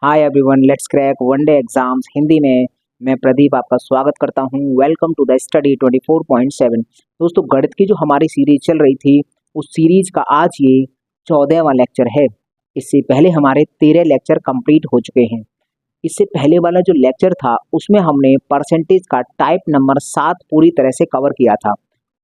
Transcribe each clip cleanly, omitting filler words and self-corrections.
Hi everyone, let's crack one day exams Hindi में। मैं प्रदीप आपका स्वागत करता हूं। Welcome to the study 24.7। दोस्तों, गणित की जो हमारी सीरीज चल रही थी उस सीरीज का आज ये 14वां लेक्चर है। इससे पहले हमारे 13 लेक्चर कंप्लीट हो चुके हैं। इससे पहले वाला जो लेक्चर था उसमें हमने परसेंटेज का टाइप नंबर 7 पूरी तरह से कवर किया था।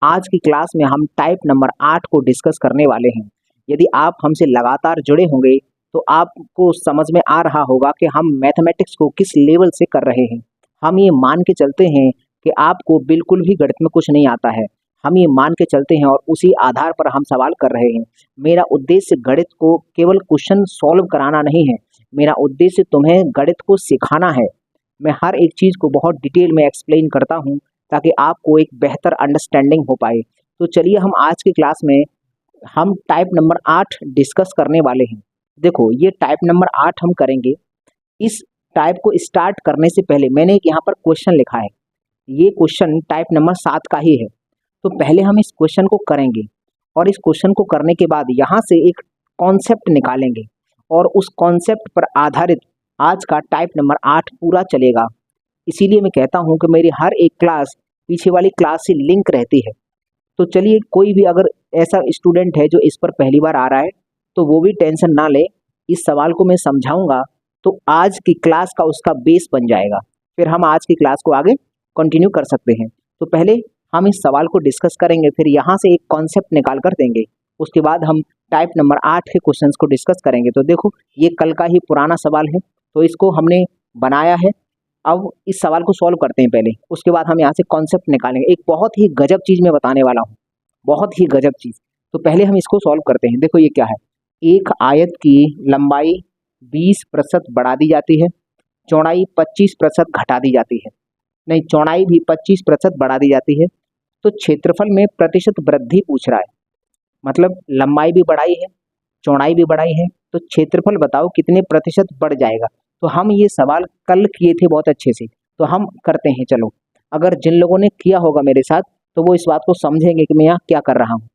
आज की क्लास में हम टाइप नंबर 8 को डिस्कस करने वाले हैं। यदि आप हमसे लगातार जुड़े होंगे तो आपको समझ में आ रहा होगा कि हम मैथमेटिक्स को किस लेवल से कर रहे हैं। हम ये मान के चलते हैं कि आपको बिल्कुल भी गणित में कुछ नहीं आता है। हम ये मान के चलते हैं और उसी आधार पर हम सवाल कर रहे हैं। मेरा उद्देश्य गणित को केवल क्वेश्चन सॉल्व कराना नहीं है, मेरा उद्देश्य तुम्हें गणित को सिखाना है। मैं हर एक चीज़ को बहुत डिटेल में एक्सप्लेन करता हूँ ताकि आपको एक बेहतर अंडरस्टैंडिंग हो पाए। तो चलिए हम आज की क्लास में हम टाइप नंबर 8 डिस्कस करने वाले हैं। देखो, ये टाइप नंबर 8 हम करेंगे। इस टाइप को स्टार्ट करने से पहले मैंने एक यहाँ पर क्वेश्चन लिखा है। ये क्वेश्चन टाइप नंबर 7 का ही है। तो पहले हम इस क्वेश्चन को करेंगे और इस क्वेश्चन को करने के बाद यहाँ से एक कॉन्सेप्ट निकालेंगे और उस कॉन्सेप्ट पर आधारित आज का टाइप नंबर 8 पूरा चलेगा। इसीलिए मैं कहता हूँ कि मेरी हर एक क्लास पीछे वाली क्लास से लिंक रहती है। तो चलिए, कोई भी अगर ऐसा स्टूडेंट है जो इस पर पहली बार आ रहा है तो वो भी टेंशन ना ले। इस सवाल को मैं समझाऊंगा तो आज की क्लास का उसका बेस बन जाएगा। फिर हम आज की क्लास को आगे कंटिन्यू कर सकते हैं। तो पहले हम इस सवाल को डिस्कस करेंगे, फिर यहाँ से एक कॉन्सेप्ट निकाल कर देंगे। उसके बाद हम टाइप नंबर 8 के क्वेश्चंस को डिस्कस करेंगे। तो देखो, ये कल का ही पुराना सवाल है तो इसको हमने बनाया है। अब इस सवाल को सॉल्व करते हैं पहले, उसके बाद हम यहाँ से कॉन्सेप्ट निकालेंगे। एक बहुत ही गजब चीज़ मैं बताने वाला हूँ, बहुत ही गजब चीज़। तो पहले हम इसको सॉल्व करते हैं। देखो ये क्या है, एक आयत की लंबाई 20% बढ़ा दी जाती है, चौड़ाई 25% घटा दी जाती है। नहीं, चौड़ाई भी 25% बढ़ा दी जाती है। तो क्षेत्रफल में प्रतिशत वृद्धि पूछ रहा है। मतलब लंबाई भी बढ़ाई है, चौड़ाई भी बढ़ाई है, तो क्षेत्रफल बताओ कितने प्रतिशत बढ़ जाएगा। तो हम ये सवाल कल किए थे बहुत अच्छे से, तो हम करते हैं। चलो, अगर जिन लोगों ने किया होगा मेरे साथ तो वो इस बात को समझेंगे कि मैं यहाँ क्या कर रहा हूँ।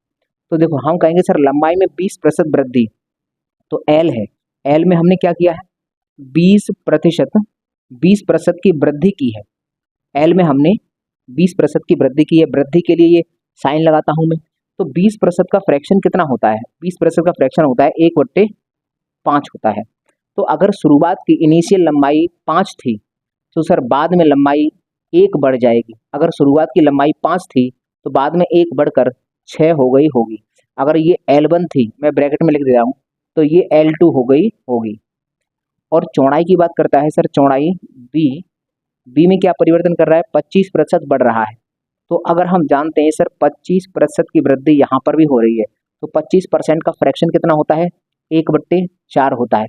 तो देखो, हम कहेंगे सर लंबाई में 20% वृद्धि, तो एल है। एल में हमने क्या किया है, 20%, 20% की वृद्धि की है। एल में हमने 20% की वृद्धि की है। वृद्धि के लिए ये साइन लगाता हूँ मैं। तो 20% का फ्रैक्शन कितना होता है, 20% का फ्रैक्शन होता है 1/5 होता है। तो अगर शुरुआत की इनिशियल लंबाई 5 थी तो सर बाद में लंबाई 1 बढ़ जाएगी। अगर शुरुआत की लंबाई 5 थी तो बाद में 1 बढ़कर 6 हो गई होगी। अगर ये L1 थी, मैं ब्रैकेट में लिख दे रहा हूँ, तो ये L2 हो गई होगी। और चौड़ाई की बात करता है सर, चौड़ाई बी, बी में क्या परिवर्तन कर रहा है, 25% बढ़ रहा है। तो अगर हम जानते हैं सर 25% की वृद्धि यहाँ पर भी हो रही है, तो 25% का फ्रैक्शन कितना होता है, 1/4 होता है।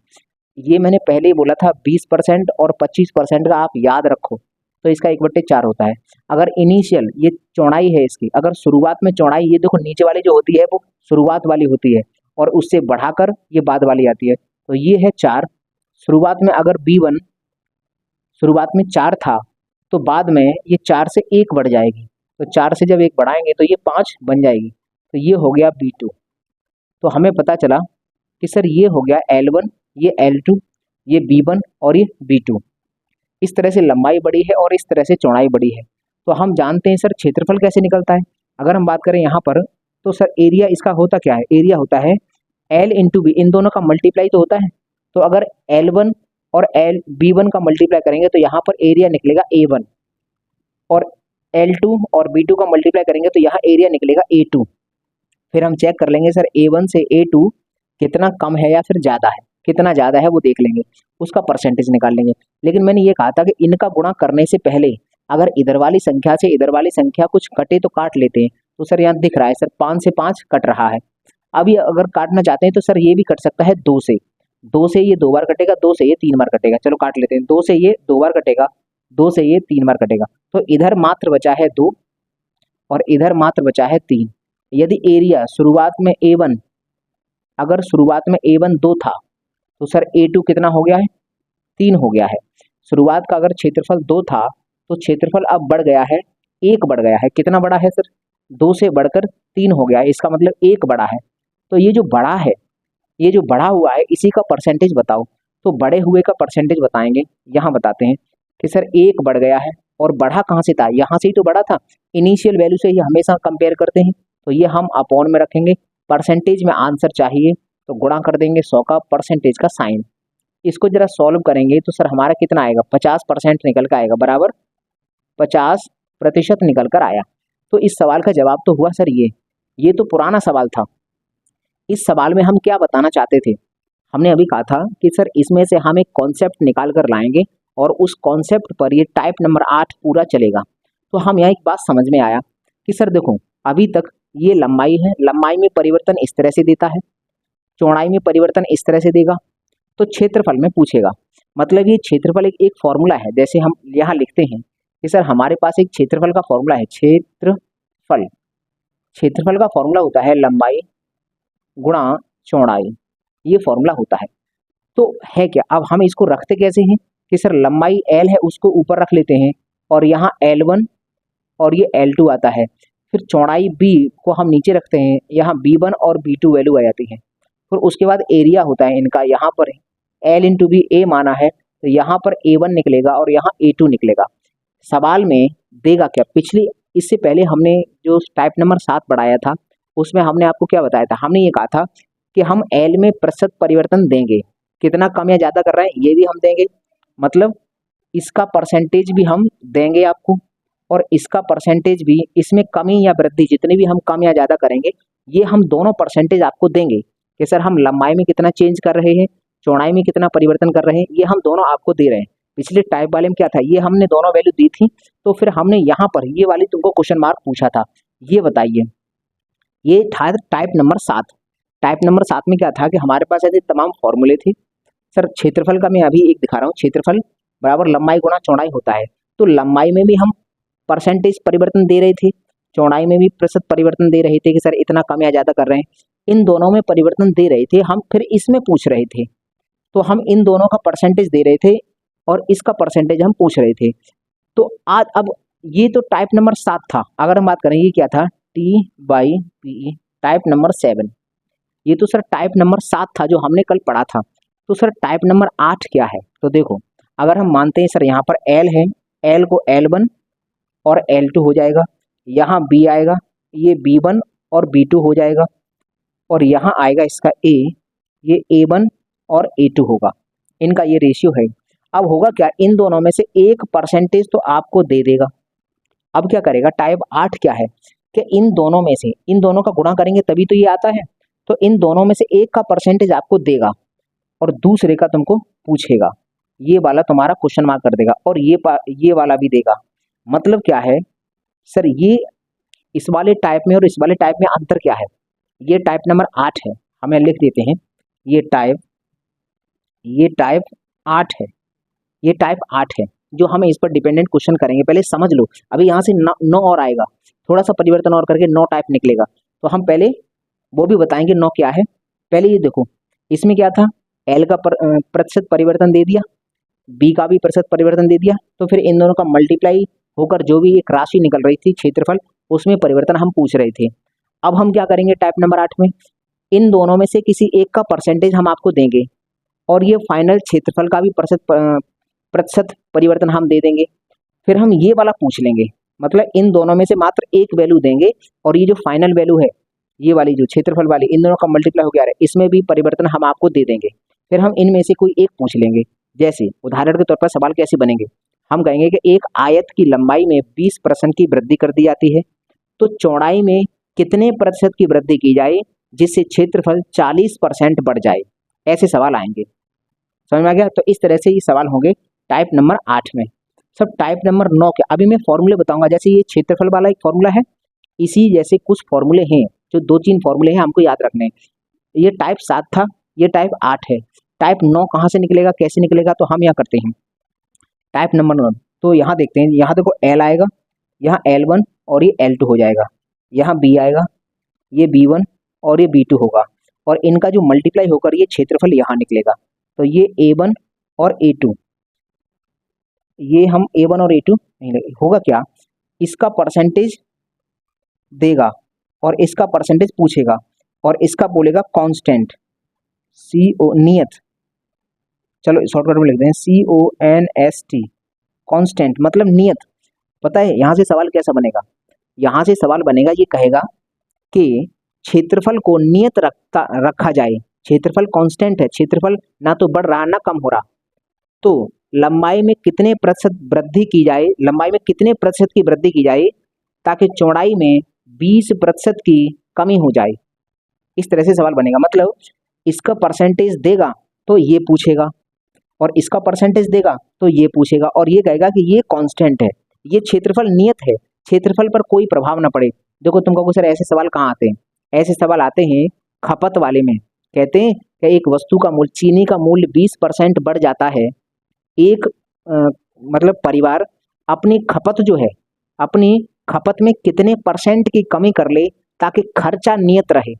ये मैंने पहले ही बोला था, 20% और 25% का आप याद रखो, तो इसका 1/4 होता है। अगर इनिशियल ये चौड़ाई है इसकी, अगर शुरुआत में चौड़ाई, ये देखो नीचे वाली जो होती है वो शुरुआत वाली होती है और उससे बढ़ाकर ये बाद वाली आती है। तो ये है 4। शुरुआत में अगर B1 शुरुआत में 4 था तो बाद में ये 4 से 1 बढ़ जाएगी। तो 4 से जब 1 बढ़ाएंगे तो ये 5 बन जाएगी। तो ये हो गया B2। तो हमें पता चला कि सर ये हो गया L1, ये L2, ये B1 और ये B2। इस तरह से लंबाई बढ़ी है और इस तरह से चौड़ाई बढ़ी है। तो हम जानते हैं सर क्षेत्रफल कैसे निकलता है। अगर हम बात करें यहाँ पर तो सर एरिया इसका होता क्या है, एरिया होता है L इंटू बी, इन दोनों का मल्टीप्लाई तो होता है। तो अगर L1 और B1 का मल्टीप्लाई करेंगे तो यहाँ पर एरिया निकलेगा A1, और L2 और B2 का मल्टीप्लाई करेंगे तो यहाँ एरिया निकलेगा A2। फिर हम चेक कर लेंगे सर A1 से A2 कितना कम है या फिर ज़्यादा है। कितना ज़्यादा है वो देख लेंगे, उसका परसेंटेज निकाल लेंगे। लेकिन मैंने ये कहा था कि इनका गुणा करने से पहले अगर इधर वाली संख्या से इधर वाली संख्या कुछ कटे तो काट लेते हैं। तो सर यहाँ दिख रहा है सर 5 से 5 कट रहा है। अब ये अगर काटना चाहते हैं तो सर ये भी कट सकता है 2 से। 2 से ये 2 बार कटेगा, 2 से ये 3 बार कटेगा। चलो काट लेते हैं, 2 से ये 2 बार कटेगा, 2 से ये 3 बार कटेगा। तो इधर मात्र बचा है 2 और इधर मात्र बचा है 3। यदि एरिया शुरुआत में A1, अगर शुरुआत में A1 2 था तो सर A2 कितना हो गया है, 3 हो गया है। शुरुआत का अगर क्षेत्रफल 2 था तो क्षेत्रफल अब बढ़ गया है, 1 बढ़ गया है। कितना बड़ा है सर, 2 से बढ़कर 3 हो गया है, इसका मतलब 1 बड़ा है। तो ये जो बड़ा है, ये जो बढ़ा हुआ है इसी का परसेंटेज बताओ। तो बड़े हुए का परसेंटेज बताएंगे। यहाँ बताते हैं कि सर 1 बढ़ गया है, और बढ़ा कहाँ से था, यहाँ से ही तो बढ़ा था, इनिशियल वैल्यू से ही हमेशा कंपेयर करते हैं। तो ये हम अपॉन में रखेंगे, परसेंटेज में आंसर चाहिए तो गुणा कर देंगे 100 का परसेंटेज का साइन। इसको जरा सॉल्व करेंगे तो सर हमारा कितना आएगा, 50% निकल कर आएगा, बराबर 50% निकल कर आया। तो इस सवाल का जवाब तो हुआ सर ये तो पुराना सवाल था। इस सवाल में हम क्या बताना चाहते थे, हमने अभी कहा था कि सर इसमें से हम एक कॉन्सेप्ट निकाल कर लाएंगे और उस कॉन्सेप्ट पर ये टाइप नंबर 8 पूरा चलेगा। तो हम यहाँ एक बात समझ में आया कि सर देखो, अभी तक ये लंबाई है, लंबाई में परिवर्तन इस तरह से देता है, चौड़ाई में परिवर्तन इस तरह से देगा, तो क्षेत्रफल में पूछेगा। मतलब ये क्षेत्रफल एक फॉर्मूला है, जैसे हम यहाँ लिखते हैं कि सर हमारे पास एक क्षेत्रफल का फॉर्मूला है, क्षेत्रफल का फॉर्मूला होता है लंबाई गुणा चौड़ाई, ये फॉर्मूला होता है। तो है क्या, अब हम इसको रखते कैसे हैं कि सर लंबाई L है उसको ऊपर रख लेते हैं, और यहाँ L1 और ये L2 आता है, फिर चौड़ाई B को हम नीचे रखते हैं, यहाँ B1 और B2 वैल्यू आ जाती है। फिर उसके बाद एरिया होता है इनका, यहाँ पर L इंटू बी A माना है, तो यहाँ पर A1 निकलेगा और यहाँ A2 निकलेगा। सवाल में देगा क्या, पिछली इससे पहले हमने जो टाइप नंबर 7 पढ़ाया था उसमें हमने आपको क्या बताया था, हमने ये कहा था कि हम L में प्रतिशत परिवर्तन देंगे, कितना कम या ज़्यादा कर रहे हैं ये भी हम देंगे, मतलब इसका परसेंटेज भी हम देंगे आपको, और इसका परसेंटेज भी, इसमें कमी या वृद्धि जितनी भी हम कम या ज़्यादा करेंगे ये हम दोनों परसेंटेज आपको देंगे कि सर हम लंबाई में कितना चेंज कर रहे हैं, चौड़ाई में कितना परिवर्तन कर रहे हैं, ये हम दोनों आपको दे रहे हैं। पिछले टाइप वाले में क्या था, ये हमने दोनों वैल्यू दी थी, तो फिर हमने यहाँ पर ये वाली तुमको क्वेश्चन मार्क पूछा था। ये बताइए, ये था टाइप नंबर 7। टाइप नंबर 7 में क्या था कि हमारे पास ऐसे तमाम फॉर्मूले थे। सर क्षेत्रफल का मैं अभी एक दिखा रहा हूँ, क्षेत्रफल बराबर लंबाई गुणा चौड़ाई होता है। तो लंबाई में भी हम परसेंटेज परिवर्तन दे रहे थे, चौड़ाई में भी प्रतिशत परिवर्तन दे रहे थे कि सर इतना कम या ज़्यादा कर रहे हैं, इन दोनों में परिवर्तन दे रहे थे हम, फिर इसमें पूछ रहे थे तो हम इन दोनों का परसेंटेज दे रहे थे और इसका परसेंटेज हम पूछ रहे थे। तो आज अब ये तो टाइप नंबर 7 था, अगर हम बात करें ये क्या था, T/P टाइप नंबर 7, ये तो सर टाइप नंबर 7 था जो हमने कल पढ़ा था। तो सर टाइप नंबर 8 क्या है, तो देखो अगर हम मानते हैं सर यहाँ पर L है, L को L1 और L2 हो जाएगा, यहाँ B आएगा, ये B1 और B2 हो जाएगा, और यहाँ आएगा इसका A, ये A1 और A2 होगा, इनका ये रेशियो है। अब होगा क्या, इन दोनों में से एक परसेंटेज तो आपको दे देगा। अब क्या करेगा, टाइप 8 क्या है कि इन दोनों में से, इन दोनों का गुणा करेंगे तभी तो ये आता है, तो इन दोनों में से एक का परसेंटेज आपको देगा और दूसरे का तुमको पूछेगा, ये वाला तुम्हारा क्वेश्चन मार्क कर देगा, और ये वाला भी देगा। मतलब क्या है सर, ये इस वाले टाइप में और इस वाले टाइप में अंतर क्या है, ये टाइप नंबर 8 है, हमें लिख देते हैं ये टाइप 8 है, ये टाइप 8 है जो हमें इस पर डिपेंडेंट क्वेश्चन करेंगे। पहले समझ लो, अभी यहाँ से 9 और आएगा, थोड़ा सा परिवर्तन और करके 9 टाइप निकलेगा, तो हम पहले वो भी बताएंगे 9 क्या है। पहले ये देखो, इसमें क्या था, L का प्रतिशत परिवर्तन दे दिया, B का भी प्रतिशत परिवर्तन दे दिया, तो फिर इन दोनों का मल्टीप्लाई होकर जो भी एक राशि निकल रही थी क्षेत्रफल, उसमें परिवर्तन हम पूछ रहे थे। अब हम क्या करेंगे टाइप नंबर 8 में, इन दोनों में से किसी एक का परसेंटेज हम आपको देंगे और ये फाइनल क्षेत्रफल का भी प्रतिशत परिवर्तन हम दे देंगे। फिर हम ये वाला पूछ लेंगे, मतलब इन दोनों में से मात्र एक वैल्यू देंगे और ये जो फाइनल वैल्यू है, ये वाली जो क्षेत्रफल वाली, इन दोनों का मल्टीप्लाई हो गया है, इसमें भी परिवर्तन हम आपको दे देंगे। फिर हम इनमें से कोई एक पूछ लेंगे, जैसे उदाहरण के तौर पर सवाल कैसे बनेंगे, हम कहेंगे कि एक आयत की लंबाई में 20% की वृद्धि कर दी जाती है, तो चौड़ाई में कितने प्रतिशत की वृद्धि की जाए जिससे क्षेत्रफल 40% बढ़ जाए। ऐसे सवाल आएंगे, समझ में आ गया। तो इस तरह से ये सवाल होंगे टाइप नंबर 8 में। सब टाइप नंबर 9 के अभी मैं फॉर्मूले बताऊंगा, जैसे ये क्षेत्रफल वाला एक फॉर्मूला है, इसी जैसे कुछ फॉर्मूले हैं जो 2-3 फॉर्मूले हैं हमको याद रखने हैं। ये टाइप 7 था, ये टाइप 8 है। टाइप 9 कहाँ से निकलेगा, कैसे निकलेगा, तो हम यहाँ करते हैं टाइप नंबर 9। तो यहाँ देखते हैं, यहाँ देखो L आएगा, यहाँ L1 और ये L2 हो जाएगा, यहाँ B आएगा, ये B1 और ये B2 होगा, और इनका जो मल्टीप्लाई होकर ये क्षेत्रफल यहाँ निकलेगा। तो ये A1 और A2, ये हम A1 और A2 नहीं होगा क्या, इसका परसेंटेज देगा और इसका परसेंटेज पूछेगा और इसका बोलेगा कांस्टेंट, CO नियत, चलो शॉर्टकट में लिख दें CONST, कांस्टेंट मतलब नियत। पता है यहाँ से सवाल कैसा बनेगा, यहाँ से सवाल बनेगा, ये कहेगा कि क्षेत्रफल को नियत रखा जाए, क्षेत्रफल कांस्टेंट है, क्षेत्रफल ना तो बढ़ रहा ना कम हो रहा, तो लंबाई में कितने प्रतिशत वृद्धि की जाए, लंबाई में कितने प्रतिशत की वृद्धि की जाए ताकि चौड़ाई में 20% की कमी हो जाए। इस तरह से सवाल बनेगा, मतलब इसका परसेंटेज देगा तो ये पूछेगा, और इसका परसेंटेज देगा तो ये पूछेगा, और ये कहेगा कि ये कांस्टेंट है, ये क्षेत्रफल नियत है, क्षेत्रफल पर कोई प्रभाव ना पड़े। देखो तुम कहोगे सर ऐसे सवाल कहाँ आते हैं, ऐसे सवाल आते हैं खपत वाले में। कहते हैं कि एक वस्तु का मूल्य, चीनी का मूल्य 20% बढ़ जाता है, एक मतलब परिवार अपनी खपत जो है, अपनी खपत में कितने परसेंट की कमी कर ले ताकि खर्चा नियत रहे,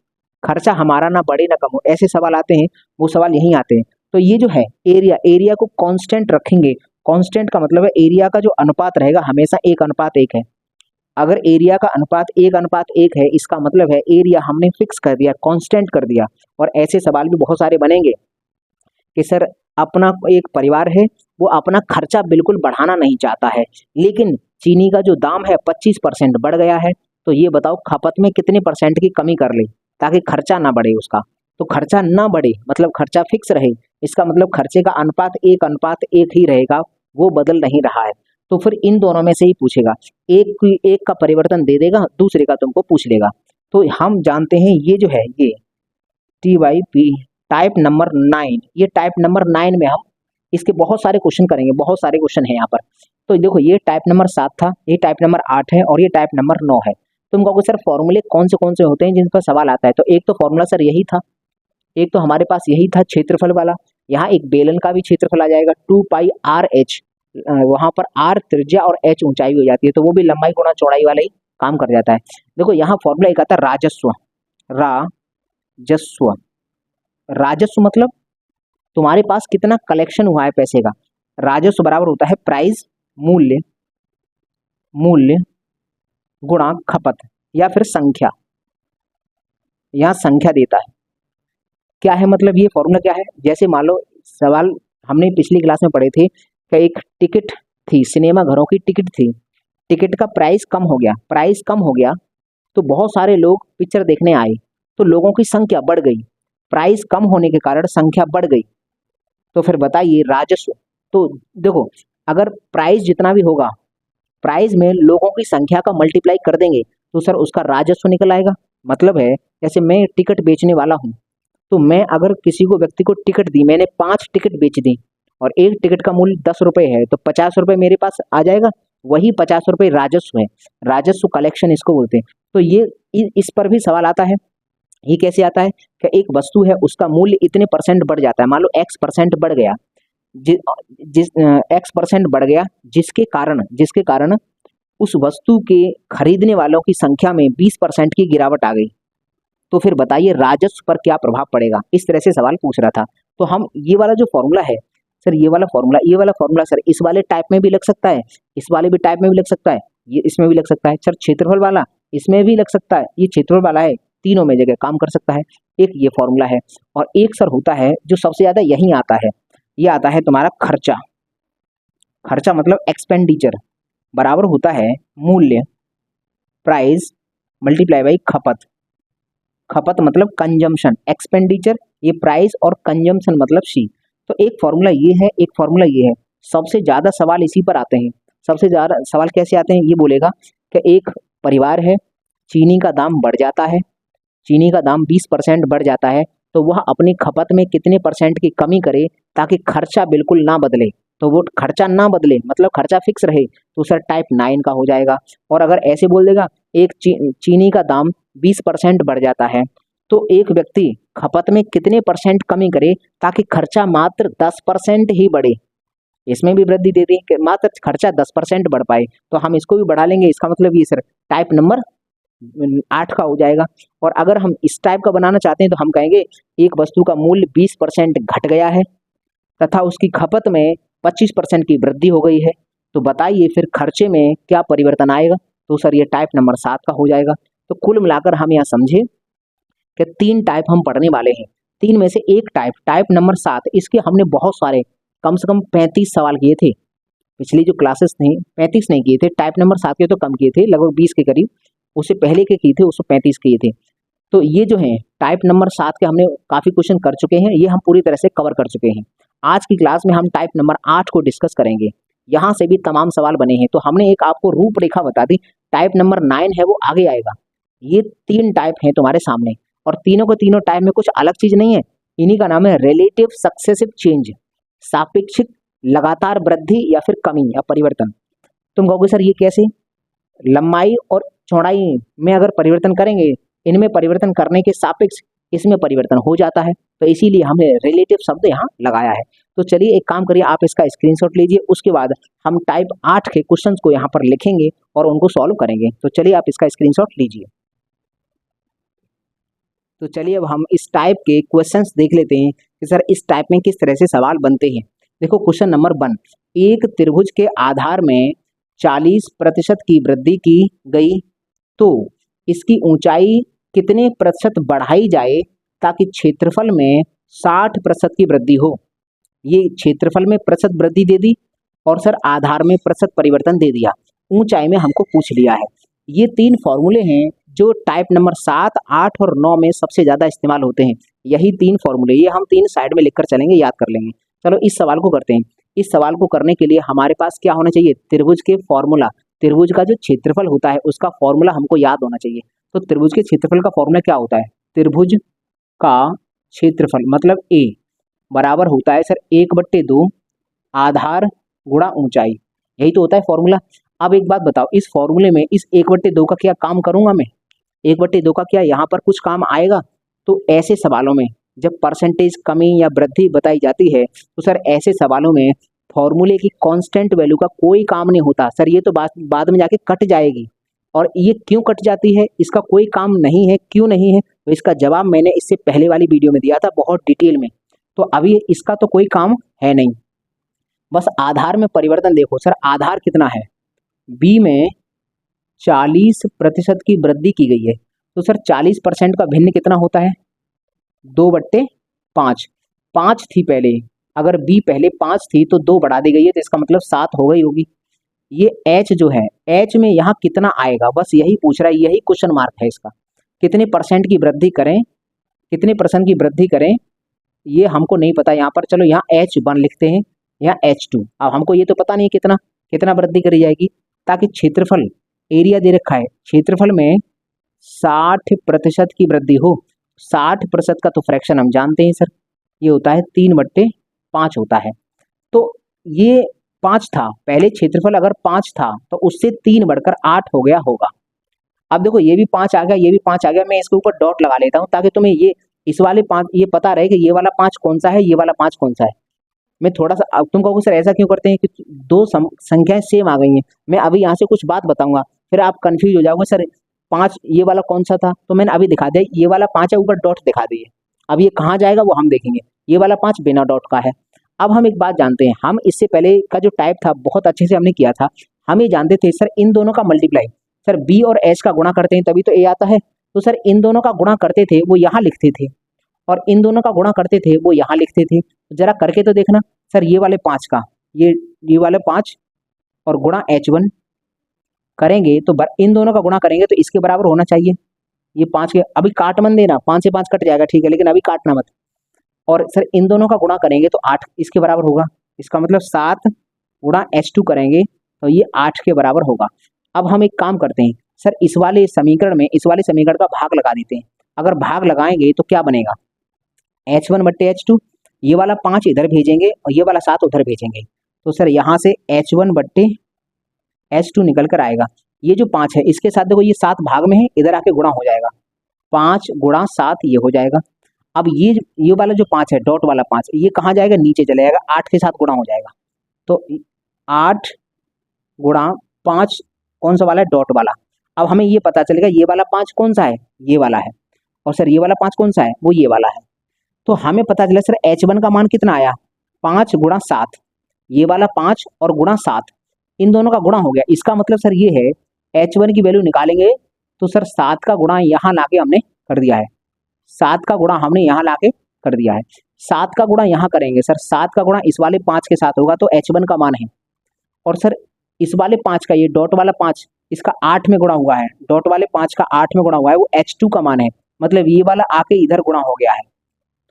खर्चा हमारा ना बढ़े ना कम हो। ऐसे सवाल आते हैं, वो सवाल यहीं आते हैं। तो ये जो है एरिया, एरिया को कांस्टेंट रखेंगे। कांस्टेंट का मतलब है एरिया का जो अनुपात रहेगा हमेशा 1:1 है। अगर एरिया का अनुपात 1:1 है, इसका मतलब है एरिया हमने फिक्स कर दिया, कांस्टेंट कर दिया। और ऐसे सवाल भी बहुत सारे बनेंगे कि सर अपना एक परिवार है, वो अपना खर्चा बिल्कुल बढ़ाना नहीं चाहता है, लेकिन चीनी का जो दाम है 25% बढ़ गया है, तो ये बताओ खपत में कितने परसेंट की कमी कर ले ताकि खर्चा ना बढ़े उसका। तो खर्चा ना बढ़े मतलब खर्चा फिक्स रहे, इसका मतलब खर्चे का अनुपात 1:1 ही रहेगा, वो बदल नहीं रहा है। तो फिर इन दोनों में से ही पूछेगा, एक का परिवर्तन दे देगा, दूसरे का तुमको पूछ लेगा। तो हम जानते हैं ये जो है ये TYP टाइप नंबर 9, ये टाइप नंबर 9 में हम इसके बहुत सारे क्वेश्चन करेंगे, बहुत सारे क्वेश्चन है यहाँ पर। तो देखो ये टाइप नंबर 7 था, ये टाइप नंबर 8 है, और ये टाइप नंबर 9 है। तुम कहोगे सर फॉर्मूले कौन से होते हैं जिन पर सवाल आता है, तो एक तो फॉर्मूला सर यही था, एक तो हमारे पास यही था क्षेत्रफल वाला। यहाँ एक बेलन का भी क्षेत्रफल आ जाएगा 2πRH, वहां पर R त्रिज्या और H ऊंचाई हो जाती है, तो वो भी लंबाई गुणा चौड़ाई वाला ही काम कर जाता है। देखो यहाँ फॉर्मूला एक आता है राजस्व, राजस्व, राजस्व मतलब तुम्हारे पास कितना कलेक्शन हुआ है पैसे का। राजस्व बराबर होता है प्राइस, मूल्य, मूल्य गुणा खपत या फिर संख्या, यहाँ संख्या देता है। क्या है मतलब ये फॉर्मूला क्या है, जैसे मान लो सवाल हमने पिछली क्लास में पढ़े थे कि एक टिकट थी, सिनेमा घरों की टिकट थी, टिकट का प्राइस कम हो गया, प्राइस कम हो गया तो बहुत सारे लोग पिक्चर देखने आए, तो लोगों की संख्या बढ़ गई, प्राइस कम होने के कारण संख्या बढ़ गई। तो फिर बताइए राजस्व, तो देखो अगर प्राइस जितना भी होगा, प्राइस में लोगों की संख्या का मल्टीप्लाई कर देंगे तो सर उसका राजस्व निकल आएगा। मतलब है जैसे मैं टिकट बेचने वाला हूँ, तो मैं अगर किसी को व्यक्ति को टिकट दी, मैंने 5 टिकट बेच दी और एक टिकट का मूल्य 10 रुपये है, तो 50 रुपये मेरे पास आ जाएगा, वही 50 रुपये राजस्व है, राजस्व कलेक्शन इसको बोलते हैं। तो ये इस पर भी सवाल आता है। ये कैसे आता है कि एक वस्तु है उसका मूल्य इतने परसेंट बढ़ जाता है, मान लो X% बढ़ गया, जिस X% बढ़ गया, जिसके कारण उस वस्तु के खरीदने वालों की संख्या में 20% की गिरावट आ गई, तो फिर बताइए राजस्व पर क्या प्रभाव पड़ेगा। इस तरह से सवाल पूछ रहा था। तो हम ये वाला जो फॉर्मूला है सर, ये वाला फॉर्मूला सर इस वाले टाइप में भी लग सकता है, इस वाले भी टाइप में भी लग सकता है, ये इसमें भी लग सकता है सर, क्षेत्रफल वाला इसमें भी लग सकता है, ये क्षेत्रफल वाला है, तीनों में जगह काम कर सकता है। एक ये फॉर्मूला है, और एक सर होता है जो सबसे ज्यादा यही आता है, ये आता है तुम्हारा खर्चा। खर्चा मतलब एक्सपेंडिचर बराबर होता है मूल्य, प्राइस मल्टीप्लाई बाई खपत। खपत मतलब कंजम्पशन, एक्सपेंडिचर ये प्राइस, और कंजम्पशन मतलब सी। तो एक फॉर्मूला ये है, एक फॉर्मूला ये है। सबसे ज्यादा सवाल इसी पर आते हैं। सबसे ज्यादा सवाल कैसे आते हैं, ये बोलेगा कि एक परिवार है, चीनी का दाम बढ़ जाता है, चीनी का दाम 20% बढ़ जाता है, तो वह अपनी खपत में कितने परसेंट की कमी करे ताकि खर्चा बिल्कुल ना बदले। तो वो खर्चा ना बदले मतलब खर्चा फिक्स रहे, तो सर टाइप 9 का हो जाएगा। और अगर ऐसे बोल देगा एक चीनी का दाम 20% बढ़ जाता है, तो एक व्यक्ति खपत में कितने परसेंट कमी करे ताकि खर्चा मात्र 10% ही बढ़े, इसमें भी वृद्धि दे दी कि मात्र खर्चा 10% बढ़ पाए, तो हम इसको भी बढ़ा लेंगे। इसका मतलब ये सर टाइप नंबर 8 का हो जाएगा। और अगर हम इस टाइप का बनाना चाहते हैं तो हम कहेंगे एक वस्तु का मूल्य 20% घट गया है तथा उसकी खपत में 25% की वृद्धि हो गई है, तो बताइए फिर खर्चे में क्या परिवर्तन आएगा। तो सर ये टाइप नंबर 7 का हो जाएगा। तो कुल मिलाकर हम यहाँ समझे कि 3 टाइप हम पढ़ने वाले हैं, 3 में से एक टाइप, टाइप नंबर 7, इसके हमने बहुत सारे कम से कम 35 सवाल किए थे। पिछली जो क्लासेस थे 35 नहीं किए थे, टाइप नंबर 7 के तो कम किए थे, लगभग 20 के करीब। उससे पहले के किए थे, उसको 35 किए थे। तो ये जो है टाइप नंबर 7 के हमने काफ़ी क्वेश्चन कर चुके हैं, ये हम पूरी तरह से कवर कर चुके हैं। आज की क्लास में हम टाइप नंबर 8 को डिस्कस करेंगे। यहाँ से भी तमाम सवाल बने हैं, तो हमने एक आपको रूपरेखा बता दी। टाइप नंबर 9 है वो आगे आएगा। ये 3 टाइप हैं तुम्हारे सामने, और तीनों को तीनों टाइप में कुछ अलग चीज नहीं है। इन्हीं का नाम है रिलेटिव सक्सेसिव चेंज, सापेक्षिक लगातार वृद्धि या फिर कमी या परिवर्तन। तुम कहोगे सर ये कैसे? लंबाई और चौड़ाई में अगर परिवर्तन करेंगे, इनमें परिवर्तन करने के सापेक्ष इसमें परिवर्तन हो जाता है, तो इसीलिए हमने रिलेटिव शब्द यहाँ लगाया है। तो चलिए एक काम करिए, आप इसका स्क्रीनशॉट लीजिए, उसके बाद हम टाइप 8 के क्वेश्चंस को यहाँ पर लिखेंगे और उनको सॉल्व करेंगे। तो चलिए आप इसका स्क्रीनशॉट लीजिए। तो चलिए अब हम इस टाइप के क्वेश्चंस देख लेते हैं कि सर इस टाइप में किस तरह से सवाल बनते हैं। देखो क्वेश्चन नंबर 1, एक त्रिभुज के आधार में 40% की वृद्धि की गई तो इसकी ऊंचाई कितने प्रतिशत बढ़ाई जाए ताकि क्षेत्रफल में 60% की वृद्धि हो। ये क्षेत्रफल में प्रतिशत वृद्धि दे दी और सर आधार में प्रतिशत परिवर्तन दे दिया, ऊंचाई में हमको पूछ लिया है। ये 3 फॉर्मूले हैं जो टाइप नंबर 7, 8 और 9 में सबसे ज़्यादा इस्तेमाल होते हैं। यही 3 फॉर्मूले, ये हम 3 साइड में लिखकर चलेंगे, याद कर लेंगे। चलो इस सवाल को करते हैं। इस सवाल को करने के लिए हमारे पास क्या होना चाहिए? त्रिभुज के फॉर्मूला, त्रिभुज का जो क्षेत्रफल होता है उसका फॉर्मूला हमको याद होना चाहिए। तो त्रिभुज के क्षेत्रफल का फॉर्मूला क्या होता है? त्रिभुज का क्षेत्रफल मतलब ए बराबर होता है सर 1/2 आधार गुणा ऊंचाई, यही तो होता है फॉर्मूला। अब एक बात बताओ, इस फॉर्मूले में इस 1/2 का क्या काम करूंगा मैं? 1/2 का क्या यहाँ पर कुछ काम आएगा? तो ऐसे सवालों में जब परसेंटेज कमी या वृद्धि बताई जाती है तो सर ऐसे सवालों में फॉर्मूले की कांस्टेंट वैल्यू का कोई काम नहीं होता। सर ये तो बाद में जाके कट जाएगी, और ये क्यों कट जाती है, इसका कोई काम नहीं है। क्यों नहीं है? तो इसका जवाब मैंने इससे पहले वाली वीडियो में दिया था बहुत डिटेल में, तो अभी इसका तो कोई काम है नहीं। बस आधार में परिवर्तन देखो सर, आधार कितना है? बी में 40% की वृद्धि की गई है, तो सर 40% का भिन्न कितना होता है? 2/5। 5 थी पहले, अगर बी पहले 5 थी तो 2 बढ़ा दी गई है, तो इसका मतलब 7 हो गई होगी। ये एच जो है, एच में यहाँ कितना आएगा, बस यही पूछ रहा है, यही क्वेश्चन मार्क है इसका। कितने परसेंट की वृद्धि करें, कितने परसेंट की वृद्धि करें, ये हमको नहीं पता यहाँ पर। चलो यहाँ H1 लिखते हैं, यहाँ H2। अब हमको ये तो पता नहीं कितना कितना वृद्धि करी जाएगी, ताकि क्षेत्रफल, एरिया दे रखा है, क्षेत्रफल में 60% की वृद्धि हो। 60% का तो फ्रैक्शन हम जानते हैं सर, ये होता है 3/5 होता है। तो ये 5 था पहले, क्षेत्रफल अगर 5 था तो उससे 3 बढ़कर 8 हो गया होगा। अब देखो ये भी 5 आ गया, ये भी 5 आ गया, मैं इसके ऊपर डॉट लगा लेता हूँ ताकि तुम्हें ये इस वाले 5 ये पता रहे कि ये वाला 5 कौन सा है, ये वाला 5 कौन सा है। मैं थोड़ा सा, अब तुम कहोगे सर ऐसा क्यों करते हैं कि 2 संख्याएं सेम आ गई हैं। मैं अभी यहाँ से कुछ बात बताऊंगा, फिर आप कंफ्यूज हो जाओगे सर 5 ये वाला कौन सा था, तो मैंने अभी दिखा दिया, ये वाला 5 है, ऊपर डॉट दिखा दिए। अब ये कहाँ जाएगा वो हम देखेंगे। ये वाला 5 बिना डॉट का है। अब हम एक बात जानते हैं, हम इससे पहले का जो टाइप था बहुत अच्छे से हमने किया था। हम ये जानते थे सर इन दोनों का मल्टीप्लाई, सर बी और एच का गुणा करते हैं तभी तो ए आता है। तो सर इन दोनों का गुणा करते थे वो यहाँ लिखते थे, और इन दोनों का गुणा करते थे वो यहाँ लिखते थे। जरा करके तो देखना सर, ये वाले 5 का ये वाले 5 और गुणा H1 करेंगे तो इन दोनों का गुणा करेंगे तो इसके बराबर होना चाहिए। ये 5 के अभी काट मन देना, 5 से 5 कट जाएगा ठीक है, लेकिन अभी काटना मत। और सर इन दोनों का गुणा करेंगे तो 8 इसके बराबर होगा। इसका मतलब 7 गुणा H2 करेंगे तो ये 8 के बराबर होगा। अब हम एक काम करते हैं सर, इस वाले समीकरण का भाग लगा देते हैं। अगर भाग लगाएंगे तो क्या बनेगा? H1/H2, ये वाला 5 इधर भेजेंगे और ये वाला 7 उधर भेजेंगे, तो सर यहाँ से H1/H2 निकल कर आएगा। ये जो 5 है इसके साथ देखो ये 7 भाग में है, इधर आके गुणा हो जाएगा, 5 गुणा 7 ये हो जाएगा। अब ये वाला जो 5 है, डॉट वाला 5, ये कहाँ जाएगा? नीचे चले जाएगा, 8 के साथ गुणा हो जाएगा। तो 8 गुणा 5 कौन सा वाला है? डॉट वाला। अब हमें ये पता चलेगा ये वाला 5 कौन सा है? ये वाला है। और सर ये वाला 5 कौन सा है? वो ये वाला है। तो हमें पता चला सर H1 का मान कितना आया? 5 गुणा 7, ये वाला 5 और गुणा 7, इन दोनों का गुणा हो गया। इसका मतलब सर ये है H1 की वैल्यू निकालेंगे तो सर 7 का गुणा यहाँ लाके हमने कर दिया है, 7 का गुणा हमने यहाँ लाके कर दिया है। 7 का गुणा यहाँ करेंगे सर, 7 का गुणा इस वाले 5 के साथ होगा तो H1 का मान है। और सर इस वाले 5 का, ये डॉट वाला 5 इसका 8 में गुणा हुआ है, डॉट वाले 5 का 8 में गुणा हुआ है, वो H2 का मान है। मतलब ये वाला आके इधर गुणा हो गया है।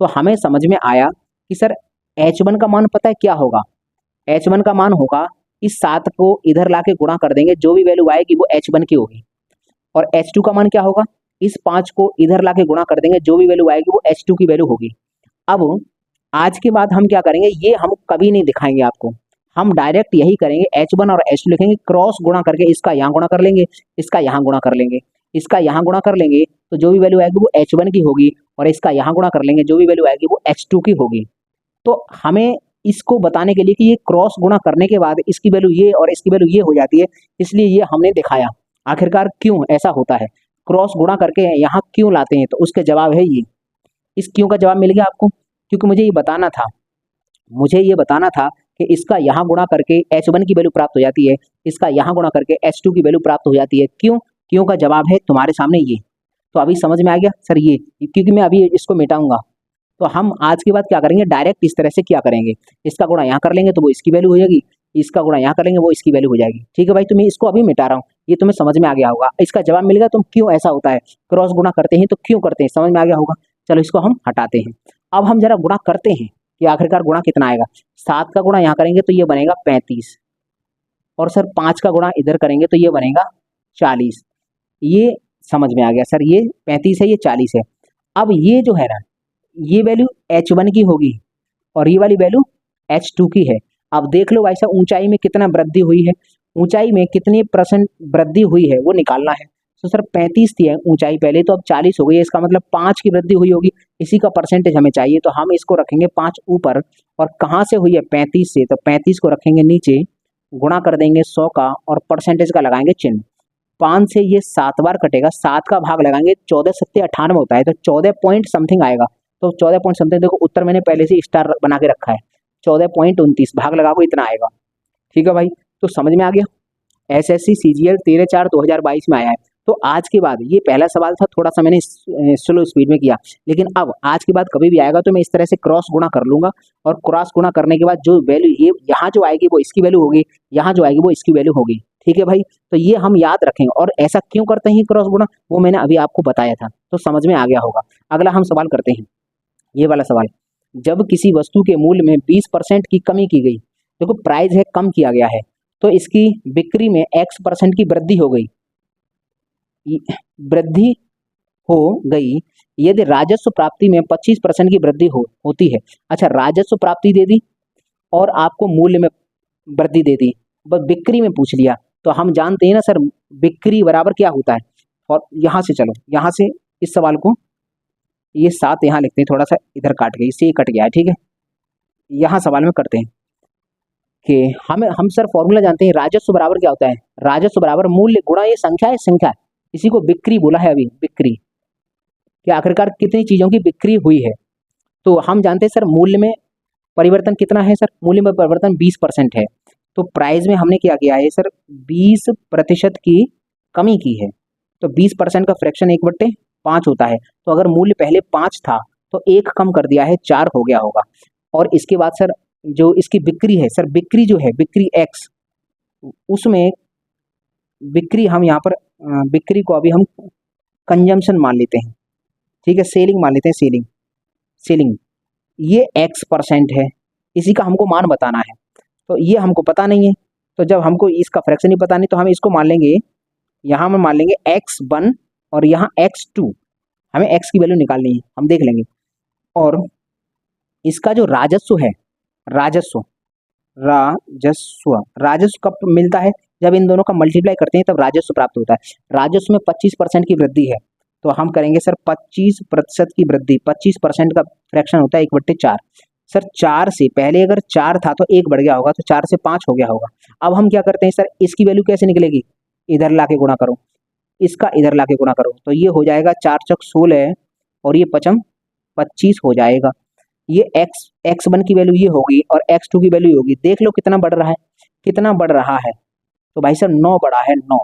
तो हमें समझ में आया कि सर H1 का मान पता है क्या होगा? H1 का मान होगा, इस 7 को इधर लाके गुणा कर देंगे, जो भी वैल्यू आएगी वो H1 की होगी। और H2 का मान क्या होगा? इस 5 को इधर लाके गुणा कर देंगे, जो भी वैल्यू आएगी वो H2 की वैल्यू होगी। अब आज के बाद हम क्या करेंगे, ये हम कभी नहीं दिखाएंगे आपको, हम डायरेक्ट यही करेंगे, H1 और H2 लिखेंगे, क्रॉस गुणा करके इसका यहाँ गुणा कर लेंगे, इसका यहाँ गुणा कर लेंगे, इसका यहाँ गुणा कर लेंगे, तो जो भी वैल्यू आएगी वो H1 की होगी, और इसका यहाँ गुणा कर लेंगे, जो भी वैल्यू आएगी वो H2 की होगी। तो हमें इसको बताने के लिए कि ये क्रॉस गुणा करने के बाद इसकी वैल्यू ये और इसकी वैल्यू ये हो जाती है, इसलिए ये हमने दिखाया। आखिरकार क्यों ऐसा होता है, क्रॉस गुणा करके यहाँ क्यों लाते हैं, तो उसके जवाब है ये। इस क्यों का जवाब मिल गया आपको, क्योंकि मुझे ये बताना था कि इसका यहाँ गुणा करके H1 की वैल्यू प्राप्त हो जाती है, इसका यहाँ गुणा करके H2 की वैल्यू प्राप्त हो जाती है। क्यों का जवाब है तुम्हारे सामने ये। तो अभी समझ में आ गया सर ये, क्योंकि मैं अभी इसको मिटाऊंगा। तो हम आज के बाद क्या करेंगे, डायरेक्ट इस तरह से क्या करेंगे, इसका गुणा यहाँ कर लेंगे तो वो इसकी वैल्यू हो जाएगी, इसका गुणा यहाँ कर लेंगे वो इसकी वैल्यू हो जाएगी। ठीक है भाई, तो मैं इसको अभी मिटा रहा हूँ, ये तुम्हें समझ में आ गया होगा, इसका जवाब मिल गया। तुम क्यों ऐसा होता है, क्रॉस गुणा करते हैं तो क्यों करते हैं, समझ में आ गया होगा। चलो इसको हम हटाते हैं। अब हम जरा गुणा करते हैं कि आखिरकार गुणा कितना आएगा। 7 का गुणा यहाँ करेंगे तो ये बनेगा 35, और सर 5 का गुणा इधर करेंगे तो ये बनेगा 40। ये समझ में आ गया सर, ये 35 है, ये 40 है। अब ये जो है ना, ये वैल्यू H1 की होगी और ये वाली वैल्यू H2 की है। अब देख लो भाई साहब, ऊंचाई में कितना वृद्धि हुई है, ऊंचाई में कितनी % वृद्धि हुई है वो निकालना है। तो सर 35 थी ऊंचाई पहले, तो अब 40 हो गई है, इसका मतलब 5 की वृद्धि हुई होगी, इसी का परसेंटेज हमें चाहिए। तो हम इसको रखेंगे 5 ऊपर, और कहाँ से हुई है, 35 से, तो 35 को रखेंगे नीचे, गुणा कर देंगे 100 का, और परसेंटेज का लगाएंगे चिन्ह। 5 से ये 7 बार कटेगा, 7 का भाग लगाएंगे, 14 सत्ते 98 होता है, तो 14 पॉइंट समथिंग आएगा। तो 14 पॉइंट समथिंग, देखो उत्तर मैंने पहले से स्टार बना के रखा है, 14.29 भाग लगाओ इतना आएगा। ठीक है भाई, तो समझ में आ गया। SSC CGL 13/4/2022 में आया है। तो आज के बाद, ये पहला सवाल था, थोड़ा सा मैंने स्लो स्पीड में किया, लेकिन अब आज के बाद कभी भी आएगा तो मैं इस तरह से क्रॉस गुणा कर लूंगा, और क्रॉस गुणा करने के बाद जो वैल्यू ये यहाँ जो आएगी वो इसकी वैल्यू होगी, यहाँ जो आएगी वो इसकी वैल्यू होगी। ठीक है भाई, तो ये हम याद रखेंगे। और ऐसा क्यों करते हैं क्रॉस गुणा, वो मैंने अभी आपको बताया था, तो समझ में आ गया होगा। अगला हम सवाल करते हैं, ये वाला सवाल। जब किसी वस्तु के मूल्य में 20% की कमी की गई, देखो प्राइस है कम किया गया है, तो इसकी बिक्री में X% की वृद्धि हो गई, यदि राजस्व प्राप्ति में 25% की वृद्धि होती है। अच्छा, राजस्व प्राप्ति दे दी और आपको मूल्य में वृद्धि दे दी, बस बिक्री में पूछ लिया। तो हम जानते हैं ना सर, बिक्री बराबर क्या होता है। और यहाँ से चलो, यहाँ से इस सवाल को, ये 7 यहाँ लिखते हैं, थोड़ा सा इधर काट गई, इससे ये कट गया है। ठीक है, यहाँ सवाल में करते हैं कि हम सर फॉर्मूला जानते हैं, राजस्व बराबर क्या होता है, राजस्व बराबर मूल्य गुणा ये संख्या है, संख्या, इसी को बिक्री बोला है अभी, बिक्री कि आखिरकार कितनी चीजों की बिक्री हुई है। तो हम जानते हैं सर, मूल्य में परिवर्तन कितना है सर, मूल्य में परिवर्तन 20% है। तो प्राइस में हमने क्या किया है सर, 20% की कमी की है, तो 20% का फ्रैक्शन 1/5 होता है। तो अगर मूल्य पहले 5 था तो 1 कम कर दिया है, 4 हो गया होगा। और इसके बाद सर जो इसकी बिक्री है सर, बिक्री जो है, बिक्री X, उसमें बिक्री हम यहाँ पर बिक्री को अभी हम कंजम्पशन मान लेते हैं। ठीक है, सेलिंग मान लेते हैं, सेलिंग ये X% है, इसी का हमको मान बताना है। तो ये हमको पता नहीं है, तो जब हमको इसका फ्रैक्शन ही पता नहीं, तो हम इसको मान लेंगे, यहाँ में मान लेंगे X1 और यहाँ X2, हमें X की वैल्यू निकालनी है, हम देख लेंगे। और इसका जो राजस्व है, राजस्व कब मिलता है, जब इन दोनों का मल्टीप्लाई करते हैं तब राजस्व प्राप्त होता है। राजस्व में 25% की वृद्धि है, तो हम करेंगे सर 25% की वृद्धि, 25% का फ्रैक्शन होता है 1/4। सर 4 से पहले अगर 4 था तो 1 बढ़ गया होगा, तो 4 से 5 हो गया होगा। अब हम क्या करते हैं सर, इसकी वैल्यू कैसे निकलेगी, इधर लाके गुणा करो, इसका इधर लाके गुणा करो, तो ये हो जाएगा 4 चौक 16 और ये 5 25 हो जाएगा। ये X1 की वैल्यू ये होगी और X2 की वैल्यू होगी। देख लो कितना बढ़ रहा है, कितना बढ़ रहा है। तो भाई सर 9 बढ़ा है, 9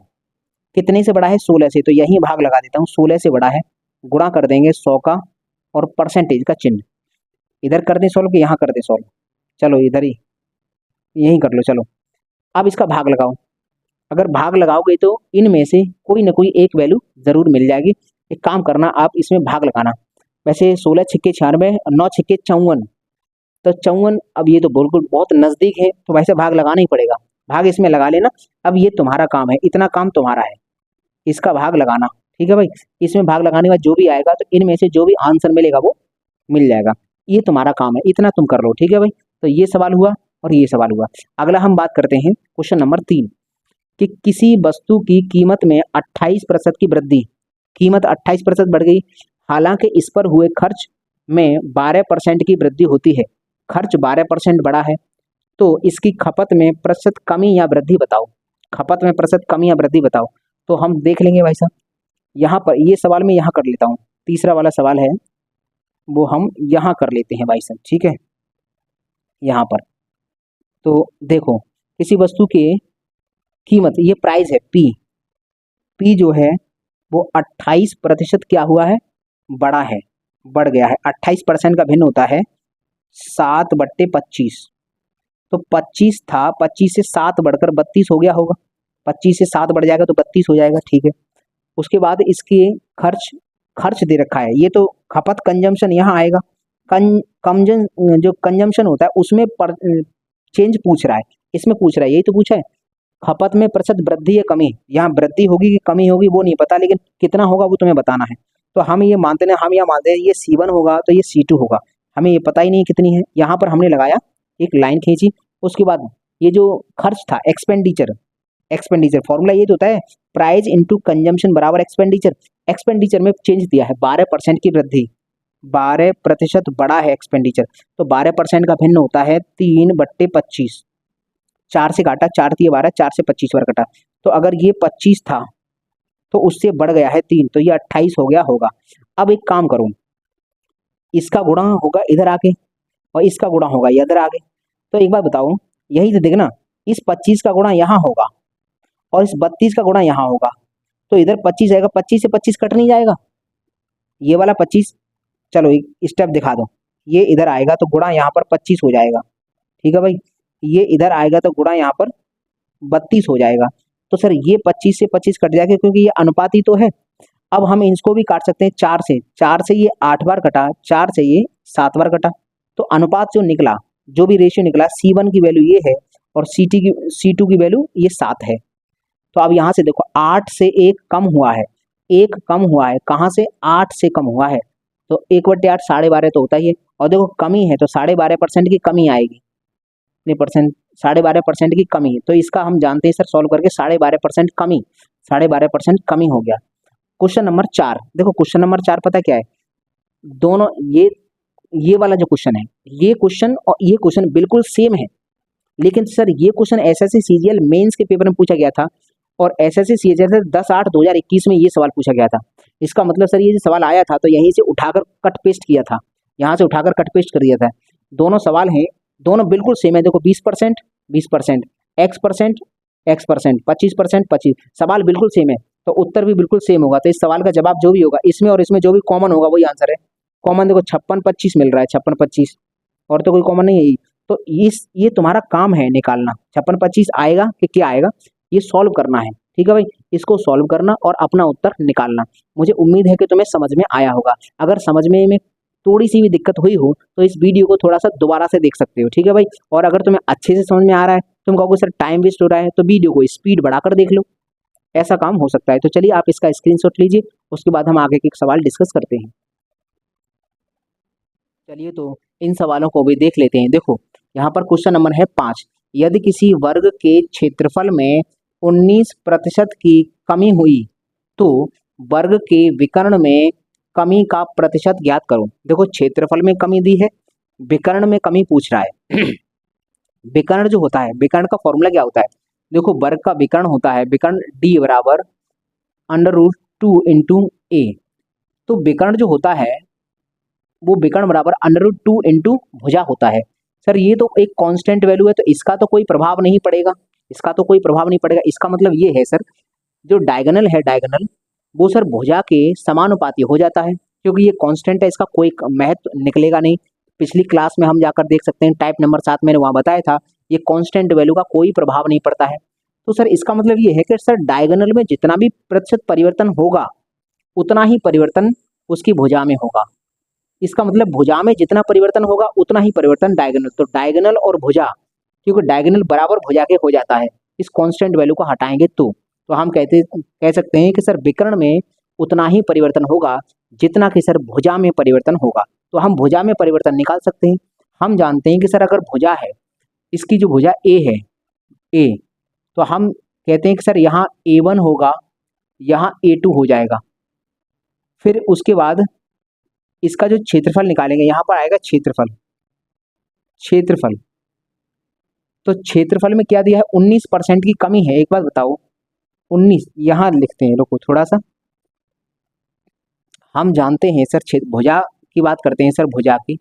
कितने से बढ़ा है, 16 से, तो यही भाग लगा देता हूँ, 16 से बढ़ा है, गुणा कर देंगे 100 का और परसेंटेज का चिन्ह। इधर कर दें सॉल्व कि यहाँ कर दें सॉल्व? चलो इधर ही, यहीं कर लो। चलो अब इसका भाग लगाओ। अगर भाग लगाओगे तो इनमें से कोई ना कोई एक वैल्यू जरूर मिल जाएगी। एक काम करना, आप इसमें भाग लगाना। वैसे 16 छिक्के 96 और 9 छिक्के 54, तो 54, अब ये तो बिल्कुल बहुत नजदीक है, तो वैसे भाग लगाना ही पड़ेगा। भाग इसमें लगा लेना। अब ये तुम्हारा काम है, इतना काम तुम्हारा है, इसका भाग लगाना। ठीक है भाई, इसमें भाग लगाने के बाद जो भी आएगा तो इनमें से जो भी आंसर मिलेगा वो मिल जाएगा। ये तुम्हारा काम है, इतना तुम कर लो। ठीक है भाई, तो ये सवाल हुआ और ये सवाल हुआ। अगला हम बात करते हैं क्वेश्चन नंबर 3 कि किसी वस्तु की कीमत में 28% की वृद्धि, कीमत 28% बढ़ गई, हालांकि इस पर हुए खर्च में 12% की वृद्धि होती है। खर्च 12% बढ़ा है, तो इसकी खपत में प्रतिशत कमी या वृद्धि बताओ। खपत में प्रतिशत कमी या वृद्धि बताओ। तो हम देख लेंगे भाई साहब, यहाँ पर ये सवाल मैं यहाँ कर लेता हूँ। तीसरा वाला सवाल है वो हम यहाँ कर लेते हैं भाई साहब। ठीक है, यहाँ पर तो देखो, किसी वस्तु की कीमत, ये प्राइस है पी, पी जो है वो 28% क्या हुआ है, बढ़ा है, बढ़ गया है। 28% का भिन्न होता है 7/25। तो 25 था, 25 से 7 बढ़कर 32 हो गया होगा। 25 से 7 बढ़ जाएगा तो 32 हो जाएगा। ठीक है, उसके बाद इसके खर्च, खर्च दे रखा है, ये तो खपत कंजम्पशन यहाँ आएगा। कंजन जो कंजम्पशन होता है उसमें चेंज पूछ रहा है, इसमें पूछ रहा है, यही तो पूछा है। खपत में प्रतिशत वृद्धि या कमी, यहाँ वृद्धि होगी कि कमी होगी वो नहीं पता, लेकिन कितना होगा वो तुम्हें बताना है। तो हम ये मानते हैं, हम यह मानते हैं ये C1 होगा तो ये C2 होगा, हमें ये पता ही नहीं कितनी है। यहाँ पर हमने लगाया, एक लाइन खींची, उसके बाद ये जो खर्च था एक्सपेंडिचर, एक्सपेंडिचर फॉर्मूला ये तो होता है प्राइस इंटू कंजम्पशन बराबर एक्सपेंडिचर। एक्सपेंडिचर में चेंज दिया है 12% की वृद्धि, 12% बढ़ा है एक्सपेंडिचर, तो 12% का भिन्न होता है 3/25। 4 से काटा, 4 3 12, 4 से 25 बार कटा, तो अगर ये 25 था तो उससे बढ़ गया है 3, तो ये 28 हो गया होगा। अब एक काम करो, इसका गुणा होगा इधर आके और इसका गुणा होगा ये इधर आके। तो एक बार बताओ, यही तो देखना, इस 25 का गुणा यहाँ होगा और इस 32 का गुणा यहाँ होगा, तो इधर 25 आएगा, 25 से 25 कट नहीं जाएगा, ये वाला 25। चलो एक स्टेप दिखा दो, ये इधर आएगा तो गुणा यहाँ पर 25 हो जाएगा। ठीक है भाई, ये इधर आएगा तो गुणा यहाँ पर 32 हो जाएगा। तो सर ये 25 से 25 कट जाएगा क्योंकि ये अनुपाती तो है। अब हम इसको भी काट सकते हैं 4 से, 4 से ये 8 बार कटा, 4 से ये 7 बार कटा, तो अनुपात जो निकला, जो भी रेशियो निकला, C1 की वैल्यू ये है और C2 की वैल्यू ये 7 है। तो अब यहाँ से देखो 8 से 1 कम हुआ है, 1 कम हुआ है, कहाँ से, 8 से कम हुआ है, तो 1/8 12.5 तो होता ही है। और देखो कमी है तो 12.5% की कमी आएगी, कितने परसेंट, 12.5% की कमी है। तो इसका हम जानते हैं सर सॉल्व करके 12.5% कमी, 12.5% कमी हो गया। क्वेश्चन नंबर 4 देखो, क्वेश्चन नंबर 4 पता क्या है, दोनों ये वाला जो क्वेश्चन है, ये क्वेश्चन और ये क्वेश्चन बिल्कुल सेम है, लेकिन सर ये क्वेश्चन एसएससी सीजीएल मेंस के पेपर में पूछा गया था और एसएससी सीजीएल से 10/8/2021 में ये सवाल पूछा गया था। इसका मतलब सर ये जो सवाल आया था तो यहीं से उठाकर कट पेस्ट किया था, यहाँ से उठाकर कट पेस्ट कर दिया था। दोनों सवाल हैं, दोनों बिल्कुल सेम है। देखो 20%, 20%, X%, X%, 25%, 25, सवाल बिल्कुल सेम है, तो उत्तर भी बिल्कुल सेम होगा। तो इस सवाल का जवाब जो भी होगा, इसमें और इसमें जो भी कॉमन होगा वही आंसर है। कॉमन देखो 56-25 मिल रहा है, 56-25, और तो कोई कॉमन नहीं है। तो ये तुम्हारा काम है निकालना, 56-25 आएगा कि क्या आएगा, ये सॉल्व करना है। ठीक है भाई, इसको सॉल्व करना और अपना उत्तर निकालना। मुझे उम्मीद है कि तुम्हें समझ में आया होगा। अगर समझने में थोड़ी सी भी दिक्कत हुई हो तो इस वीडियो को थोड़ा सा दोबारा से देख सकते हो। ठीक है भाई, और अगर तुम्हें अच्छे से समझ में आ रहा है, तुम कहोगे सर टाइम वेस्ट हो रहा है, तो वीडियो को स्पीड बढ़ाकर देख लो, ऐसा काम हो सकता है। तो चलिए आप इसका स्क्रीनशॉट लीजिए, उसके बाद हम आगे के सवाल डिस्कस करते हैं। चलिए तो इन सवालों को भी देख लेते हैं। देखो यहाँ पर क्वेश्चन नंबर है 5, यदि किसी वर्ग के क्षेत्रफल में 19% की कमी हुई तो वर्ग के विकर्ण में कमी का प्रतिशत ज्ञात करो। देखो क्षेत्रफल में कमी दी है, विकर्ण में कमी पूछ रहा है। विकर्ण जो होता है, विकर्ण का फॉर्मूला क्या होता है, देखो वर्ग का विकर्ण होता है, विकर्ण D बराबर √2 इंटू A। तो विकर्ण जो होता है वो विकर्ण बराबर √2 इंटू भुजा होता है। सर ये तो एक कांस्टेंट वैल्यू है, तो इसका तो कोई प्रभाव नहीं पड़ेगा, इसका तो कोई प्रभाव नहीं पड़ेगा। इसका मतलब ये है सर, जो डायगोनल है, डायगोनल वो सर भुजा के समानुपाती हो जाता है, क्योंकि ये कांस्टेंट है, इसका कोई महत्व निकलेगा नहीं। पिछली क्लास में हम जाकर देख सकते हैं, टाइप नंबर 7 मैंने वहाँ बताया था, ये कांस्टेंट वैल्यू का कोई प्रभाव नहीं पड़ता है। तो सर इसका मतलब ये है कि सर डायगोनल में जितना भी प्रतिशत परिवर्तन होगा उतना ही परिवर्तन उसकी भुजा में होगा। इसका मतलब भुजा में जितना परिवर्तन होगा उतना ही परिवर्तन डायगोनल, तो डायगोनल और भुजा, क्योंकि डायगोनल बराबर भुजा के हो जाता है इस कांस्टेंट वैल्यू को हटाएंगे तो हम कह सकते हैं कि सर विकर्ण में उतना ही परिवर्तन होगा जितना कि सर भुजा में परिवर्तन होगा। तो हम भुजा में परिवर्तन निकाल सकते हैं। हम जानते हैं कि सर अगर भुजा है, इसकी जो भुजा ए है, ए, तो हम कहते हैं कि सर यहाँ A1 होगा, यहाँ A2 हो जाएगा। फिर उसके बाद इसका जो क्षेत्रफल निकालेंगे, यहाँ पर आएगा क्षेत्रफल। तो क्षेत्रफल में क्या दिया है, 19% की कमी है। एक बात बताओ, 19 यहाँ लिखते हैं, रुको थोड़ा सा। हम जानते हैं सर भुजा की बात करते हैं सर, भुजा की,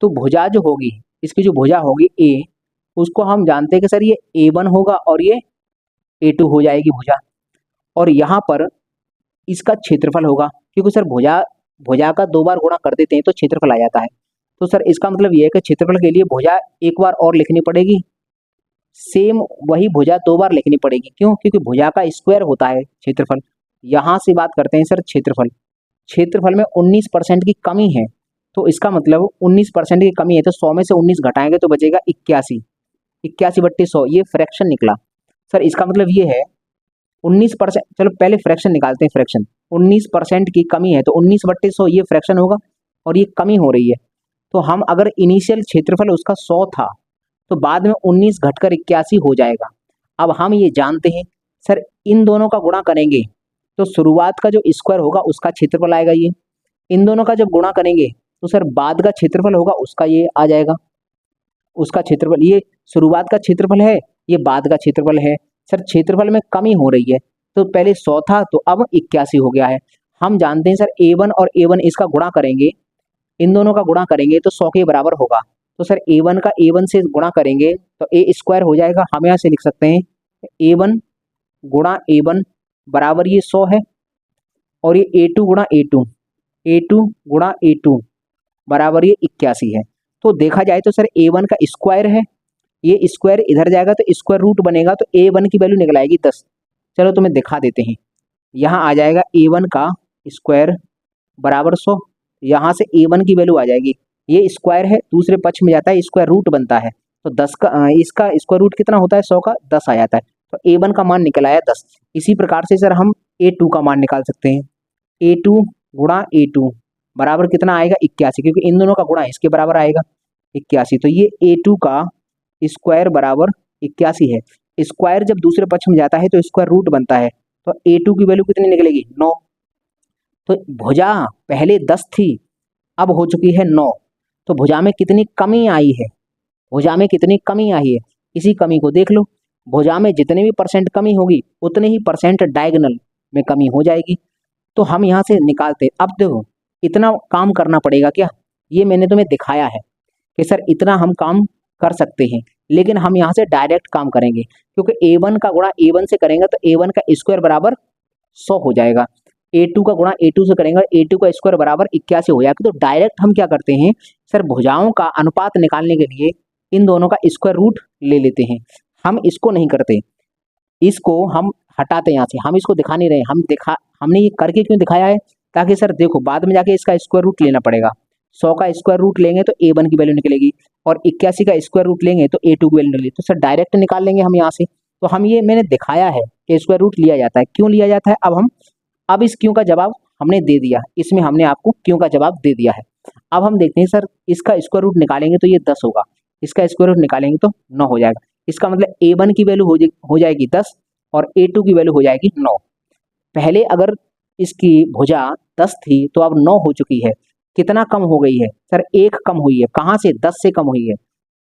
तो भुजा जो होगी, इसकी जो भुजा होगी ए, उसको हम जानते हैं कि सर ये A1 होगा और ये A2 हो जाएगी भुजा, और यहाँ पर इसका क्षेत्रफल होगा, क्योंकि सर भुजा का 2 बार गुणा कर देते हैं तो क्षेत्रफल आ जाता है। तो सर इसका मतलब ये है कि क्षेत्रफल के लिए भुजा एक बार और लिखनी पड़ेगी, सेम वही भुजा 2 बार लिखनी पड़ेगी। क्यों? क्योंकि भुजा का स्क्वायर होता है क्षेत्रफल। यहाँ से बात करते हैं सर क्षेत्रफल में 19% की कमी है, तो इसका मतलब 19% की कमी है, तो 100 में से 19 घटाएंगे तो बचेगा 81/100, ये फ्रैक्शन निकला। सर इसका मतलब ये है 19%, चलो पहले फ्रैक्शन निकालते हैं। फ्रैक्शन 19% की कमी है तो 19/100 ये फ्रैक्शन होगा, और ये कमी हो रही है। तो हम अगर इनिशियल क्षेत्रफल उसका 100 था तो बाद में 19 घटकर 81 हो जाएगा। अब हम ये जानते हैं सर इन दोनों का गुणा करेंगे तो शुरुआत का जो स्क्वायर होगा उसका क्षेत्रफल आएगा ये, इन दोनों का जब गुणा करेंगे तो सर बाद का क्षेत्रफल होगा उसका ये आ जाएगा, उसका क्षेत्रफल, ये शुरुआत का क्षेत्रफल है, ये बाद का क्षेत्रफल है। सर क्षेत्रफल में कमी हो रही है, तो पहले 100 था तो अब 81 हो गया है। हम जानते हैं सर A1 और A1 इसका गुणा करेंगे, इन दोनों का गुणा करेंगे तो 100 के बराबर होगा। तो सर A1 का A1 से गुणा करेंगे तो A स्क्वायर हो जाएगा। हम यहाँ से लिख सकते हैं A1 गुणा A1 बराबर ये 100 है, और ये A2 गुणा A2 गुणा A2 बराबर ये 81 है। तो देखा जाए तो सर A1 का स्क्वायर है, ये स्क्वायर इधर जाएगा तो स्क्वायर रूट बनेगा, तो A1 की वैल्यू निकल आएगी 10। चलो तुम्हें दिखा देते हैं, यहाँ आ जाएगा A1 का स्क्वायर बराबर 100, यहाँ से A1 की वैल्यू आ जाएगी, ये स्क्वायर है दूसरे पक्ष में जाता है, स्क्वायर रूट बनता है, तो 10 का इसका स्क्वायर रूट कितना होता है, 100 का 10 आ जाता है, तो A1 का मान निकल आया 10। इसी प्रकार से सर हम A2 का मान निकाल सकते हैं। A2 गुणा A2 बराबर कितना आएगा, 81, क्योंकि इन दोनों का गुणा इसके बराबर आएगा 81। तो ये A2 का स्क्वायर बराबर 81 है। स्क्वायर जब दूसरे पक्ष में जाता है तो स्क्वायर रूट बनता है, तो A2 की वैल्यू कितनी निकलेगी, 9। तो भुजा पहले 10 थी, अब हो चुकी है 9। तो भुजा में कितनी कमी आई है, भुजा में कितनी कमी आई है, इसी कमी को देख लो। भुजा में जितने भी परसेंट कमी होगी उतने ही परसेंट डायगोनल में कमी हो जाएगी। तो हम यहाँ से निकालते, अब देखो इतना काम करना पड़ेगा क्या, ये मैंने तुम्हें दिखाया है कि सर इतना हम काम कर सकते हैं, लेकिन हम यहाँ से डायरेक्ट काम करेंगे, क्योंकि A1 का गुणा A1 से करेंगे तो A1 का स्क्वायर बराबर 100 हो जाएगा, A2 का गुणा A2 से करेंगे A2 का स्क्वायर बराबर 81 हो जाएगा। तो डायरेक्ट हम क्या करते हैं सर, भुजाओं का अनुपात निकालने के लिए इन दोनों का स्क्वायर रूट ले लेते हैं। हम इसको नहीं करते, इसको हम हटाते हैं यहाँ से, हम इसको दिखा नहीं रहे, हमने ये करके क्यों दिखाया है, ताकि सर देखो बाद में जाके इसका स्क्वायर रूट लेना पड़ेगा। 100 का स्क्वायर रूट लेंगे तो A1 की वैल्यू निकलेगी, और 81 का स्क्वायर रूट लेंगे तो A2 की वैल्यू निकलेगी। तो सर डायरेक्ट निकाल लेंगे हम यहाँ से। तो हम ये मैंने दिखाया है कि स्क्वायर रूट लिया जाता है, क्यों लिया जाता है। अब इस क्यों का जवाब हमने दे दिया, इसमें हमने आपको क्यों का जवाब दे दिया है। अब हम देखते हैं सर इसका स्क्वायर रूट निकालेंगे तो ये 10 होगा, इसका स्क्वायर रूट निकालेंगे तो 9 हो जाएगा। इसका मतलब A1 की वैल्यू हो जाएगी 10 और A2 की वैल्यू हो जाएगी 9। पहले अगर इसकी भुजा 10 थी तो अब 9 हो चुकी है। कितना कम हो गई है सर, 1 कम हुई है। कहाँ से, 10 से कम हुई है,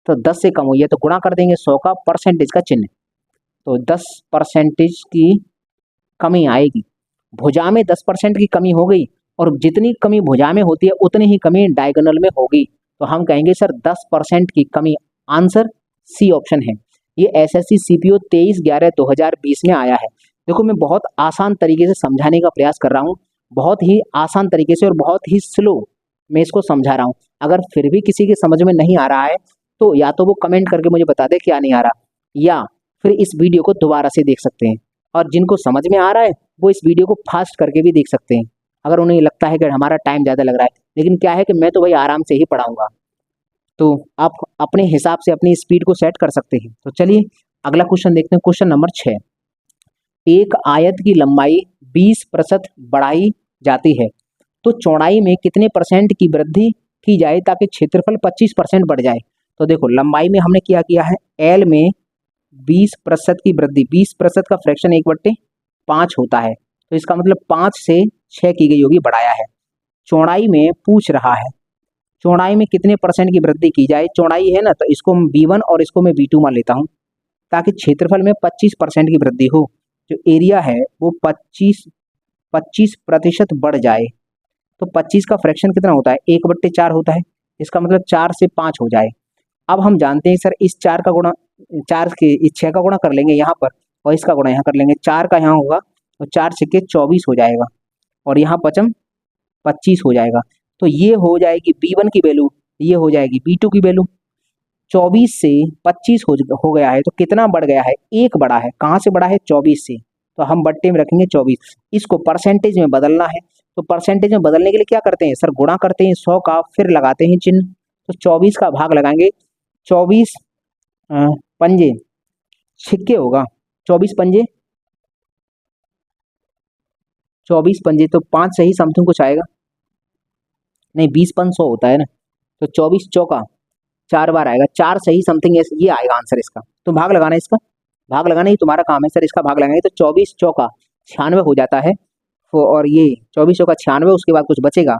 तो 10 से कम हुई है तो गुणा कर देंगे 100 का परसेंटेज का चिन्ह, तो 10% की कमी आएगी। भुजा में 10% की कमी हो गई, और जितनी कमी भुजा में होती है उतनी ही कमी डायगोनल में होगी, तो हम कहेंगे सर 10% की कमी। आंसर सी ऑप्शन है। ये SSC CPO 23/11/2020 में आया है। देखो मैं बहुत आसान तरीके से समझाने का प्रयास कर रहा हूँ, बहुत ही आसान तरीके से और बहुत ही स्लो मैं इसको समझा रहा हूँ। अगर फिर भी किसी के समझ में नहीं आ रहा है तो या तो वो कमेंट करके मुझे बता दे क्या नहीं आ रहा, या फिर इस वीडियो को दोबारा से देख सकते हैं। और जिनको समझ में आ रहा है वो इस वीडियो को फास्ट करके भी देख सकते हैं, अगर उन्हें लगता है कि हमारा टाइम ज़्यादा लग रहा है। लेकिन क्या है कि मैं तो भाई आराम से ही पढ़ाऊँगा, तो आप अपने हिसाब से अपनी स्पीड को सेट कर सकते हैं। तो चलिए अगला क्वेश्चन देखते हैं। Question number 6। एक आयत की लंबाई 20% बढ़ाई जाती है तो चौड़ाई में कितने परसेंट की वृद्धि की जाए ताकि क्षेत्रफल 25% बढ़ जाए। तो देखो लंबाई में हमने क्या किया है, एल में 20% की वृद्धि, 20% का फ्रैक्शन 1/5 होता है, तो इसका मतलब 5 से 6 की गई होगी, बढ़ाया है। चौड़ाई में पूछ रहा है चौड़ाई में कितने परसेंट की वृद्धि की जाए। चौड़ाई है ना, तो इसको मैं B1 और इसको मैं B2 मान लेता हूँ ताकि क्षेत्रफल में 25% की वृद्धि हो। जो एरिया है वो 25% बढ़ जाए। तो 25 का फ्रैक्शन कितना होता है, 1/4 होता है, इसका मतलब 4 से 5 हो जाए। अब हम जानते हैं सर इस 4 का गुणा, 4 के इस 6 का गुणा कर लेंगे यहाँ पर और इसका गुणा यहाँ कर लेंगे, 4 का यहाँ होगा तो 4 छक्के 24 हो जाएगा और यहाँ पचम 25 हो जाएगा। तो ये हो जाएगी B1 की वैल्यू, ये हो जाएगी B2 की वैल्यू। 24 से 25 हो गया है तो कितना बढ़ गया है, 1 बढ़ा है। कहाँ से बढ़ा है, 24 से, तो हम बट्टे में रखेंगे 24। इसको परसेंटेज में बदलना है, तो परसेंटेज में बदलने के लिए क्या करते हैं सर, गुणा करते हैं 100 का, फिर लगाते हैं चिन्ह। तो 24 का भाग लगाएंगे, 24 पंजे छिक्के होगा, 24 पंजे 24 पंजे तो 5 सही समथिंग कुछ आएगा, नहीं 20 500 होता है ना, तो 24 चौका 4 बार आएगा, 4 सही समथिंग ये आएगा आंसर इसका। तो भाग लगाना है, इसका भाग लगाना ही तुम्हारा काम है सर, इसका भाग लगाएंगे तो 24 चौका 96 हो जाता है। और ये 24 चौका 96, उसके बाद कुछ बचेगा,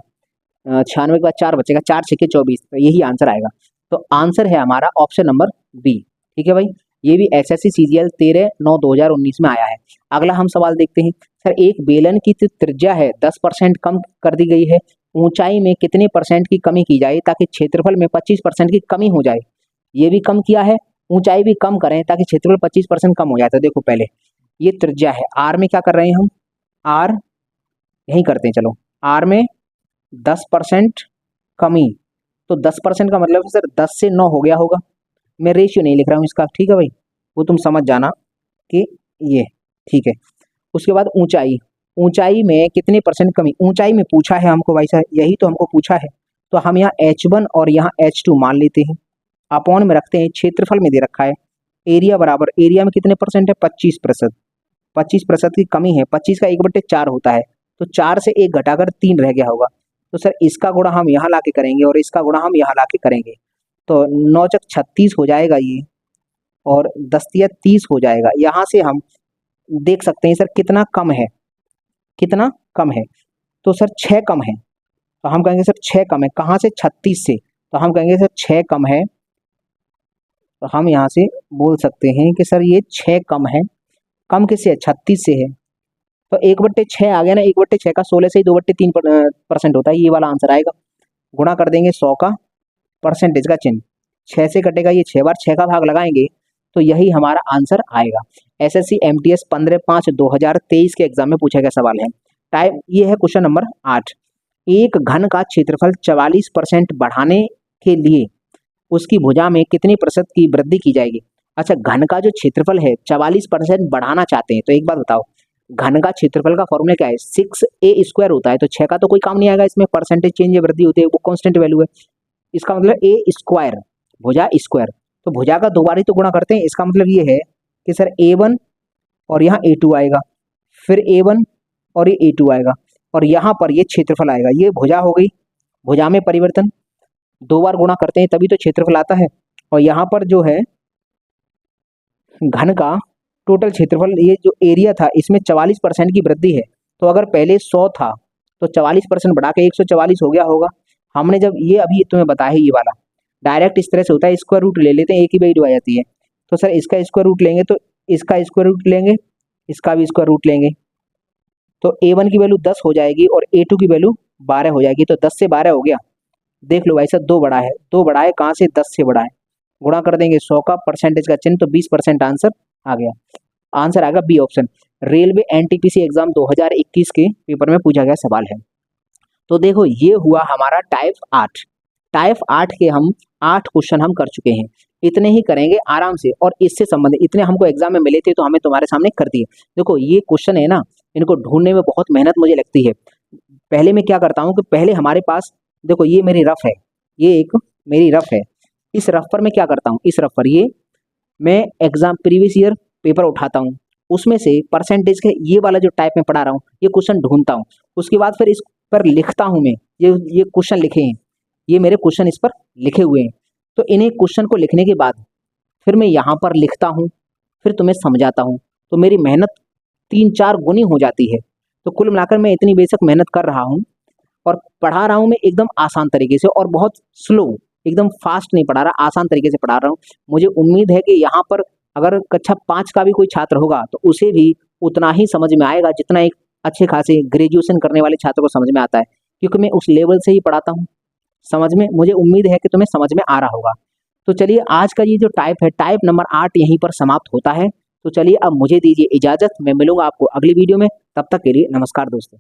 96 के बाद 4 बचेगा, 4 छक्के 24, तो यही आंसर आएगा। तो आंसर है हमारा ऑप्शन नंबर बी। ठीक है भाई, ये भी SSC CGL 13/9/2019 में आया है। अगला हम सवाल देखते हैं। सर एक बेलन की त्रिज्या है 10% कम कर दी गई है, ऊंचाई में कितने परसेंट की कमी की जाए ताकि क्षेत्रफल में 25% की कमी हो जाए। ये भी कम किया है, ऊंचाई भी कम करें ताकि क्षेत्रफल 25% कम हो जाए। तो देखो पहले ये त्रिज्या है, आर में क्या कर रहे हैं हम, आर यही करते हैं, चलो आर में 10% कमी, तो 10% का मतलब सर 10 से 9 हो गया होगा। मैं रेशियो नहीं लिख रहा हूँ इसका, ठीक है भाई, वो तुम समझ जाना कि ये ठीक है। उसके बाद ऊंचाई, ऊंचाई में कितने परसेंट कमी, ऊंचाई में पूछा है हमको भाई साहब, यही तो हमको पूछा है। तो हम यहाँ H1 और यहाँ H2 मान लेते हैं, अपॉन में रखते हैं, क्षेत्रफल में दे रखा है एरिया बराबर, एरिया में कितने परसेंट है, 25%, 25% की कमी है, 25 का 1/4 होता है, तो 4 से 1 घटाकर 3 रह गया होगा। तो सर इसका गुणा हम यहाँ लाके करेंगे और इसका गुणा हम यहाँ लाके करेंगे, तो 9 चक 36 हो जाएगा ये, और 10 तिया 30 हो जाएगा। यहाँ से हम देख सकते हैं सर कितना कम है, कितना कम है, तो सर 6 कम है, तो हम कहेंगे सर 6 कम है, कहाँ से, 36 से, तो हम कहेंगे सर 6 कम है। तो हम यहाँ से बोल सकते हैं कि सर ये 6 कम है, कम किससे है, 36 से है। तो 1/6 आ गया ना, 1/6 का 16 से ही 2/3% होता है, ये वाला आंसर आएगा। गुणा कर देंगे 100 का, परसेंटेज का चिन्ह, 6 से कटेगा, ये 6 बार 6 का भाग लगाएंगे तो यही हमारा आंसर आएगा। SSC MTS 15/5/2023 के एग्जाम में पूछा गया सवाल है। टाइप ये है क्वेश्चन नंबर 8। एक घन का क्षेत्रफल 44% बढ़ाने के लिए उसकी भुजा में कितने प्रतिशत की वृद्धि की जाएगी। अच्छा, घन का जो क्षेत्रफल है 44% बढ़ाना चाहते हैं, तो एक बात बताओ, घन का क्षेत्रफल का फॉर्मूला क्या है, 6a² होता है, तो 6 का तो कोई काम नहीं आएगा इसमें, परसेंटेज चेंज या वृद्धि होती है, वो कांस्टेंट वैल्यू है, इसका मतलब a², भुजा स्क्वायर, तो भुजा का 2 बार ही तो गुणा करते हैं, इसका मतलब ये है कि सर a1 और यहाँ a2 आएगा, फिर a1 और ये a2 आएगा, और यहाँ पर ये क्षेत्रफल आएगा, ये भुजा हो गई, भुजा में परिवर्तन, 2 बार गुणा करते हैं तभी तो क्षेत्रफल आता है। और यहाँ पर जो है घन का टोटल क्षेत्रफल, ये जो एरिया था इसमें 44% की वृद्धि है, तो अगर पहले 100 था तो 44% बढ़ा के 144 हो गया होगा। हमने जब ये अभी तुम्हें बताया है, ये वाला डायरेक्ट इस तरह से होता है, स्क्वायर रूट ले लेते हैं, एक ही वैल्यू आ जाती है, तो सर इसका स्क्वायर रूट लेंगे तो इसका स्क्वायर रूट लेंगे, इसका भी स्क्वायर रूट लेंगे, तो a1 की वैल्यू 10 हो जाएगी और a2 की वैल्यू 12 हो जाएगी, तो 10 से 12 हो गया। देख लो भाई साहब, 2 बड़ा है, 2 बड़ा है, कहाँ से, 10 से बड़ा है, गुणा कर देंगे 100 का, परसेंटेज का चिन्ह, तो 20% आंसर आ गया। आंसर आएगा B option. Railway NTPC exam 2021 के पेपर में पूछा गया सवाल है। तो देखो ये हुआ हमारा टाइप 8। टाइप 8 के हम 8 क्वेश्चन हम कर चुके हैं। इतने ही करेंगे आराम से, और इससे संबंधित इतने हमको एग्जाम में मिले थे तो हमें तुम्हारे सामने कर दिए। देखो ये क्वेश्चन है ना, इनको ढूंढने में बहुत मेहनत मुझे लगती है। पहले मैं क्या करता हूँ कि पहले हमारे पास देखो ये मेरी रफ है, ये एक मेरी रफ है। इस रफ पर मैं क्या करता हूँ, इस रफ पर ये मैं एग्जाम प्रीवियस ईयर पेपर उठाता हूँ, उसमें से परसेंटेज के ये वाला जो टाइप में पढ़ा रहा हूँ ये क्वेश्चन ढूंढता हूँ। उसके बाद फिर इस पर लिखता हूँ मैं, ये क्वेश्चन लिखे हैं, ये मेरे क्वेश्चन इस पर लिखे हुए हैं। तो इन्हें क्वेश्चन को लिखने के बाद फिर मैं यहाँ पर लिखता हूँ, फिर तुम्हें समझाता हूँ, तो मेरी मेहनत 3-4 गुनी हो जाती है। तो कुल मिलाकर मैं इतनी बेशक मेहनत कर रहा हूँ और पढ़ा रहा हूँ मैं एकदम आसान तरीके से, और बहुत स्लो, एकदम फास्ट नहीं पढ़ा रहा, आसान तरीके से पढ़ा रहा हूँ। मुझे उम्मीद है कि यहाँ पर अगर कक्षा 5 का भी कोई छात्र होगा तो उसे भी उतना ही समझ में आएगा जितना एक अच्छे खासे ग्रेजुएशन करने वाले छात्र को समझ में आता है, क्योंकि मैं उस लेवल से ही पढ़ाता हूँ। समझ में, मुझे उम्मीद है कि तुम्हें समझ में आ रहा होगा। तो चलिए आज का ये जो टाइप है, टाइप नंबर 8 यहीं पर समाप्त होता है। तो चलिए अब मुझे दीजिए इजाजत, मैं मिलूंगा आपको अगली वीडियो में। तब तक के लिए नमस्कार दोस्तों।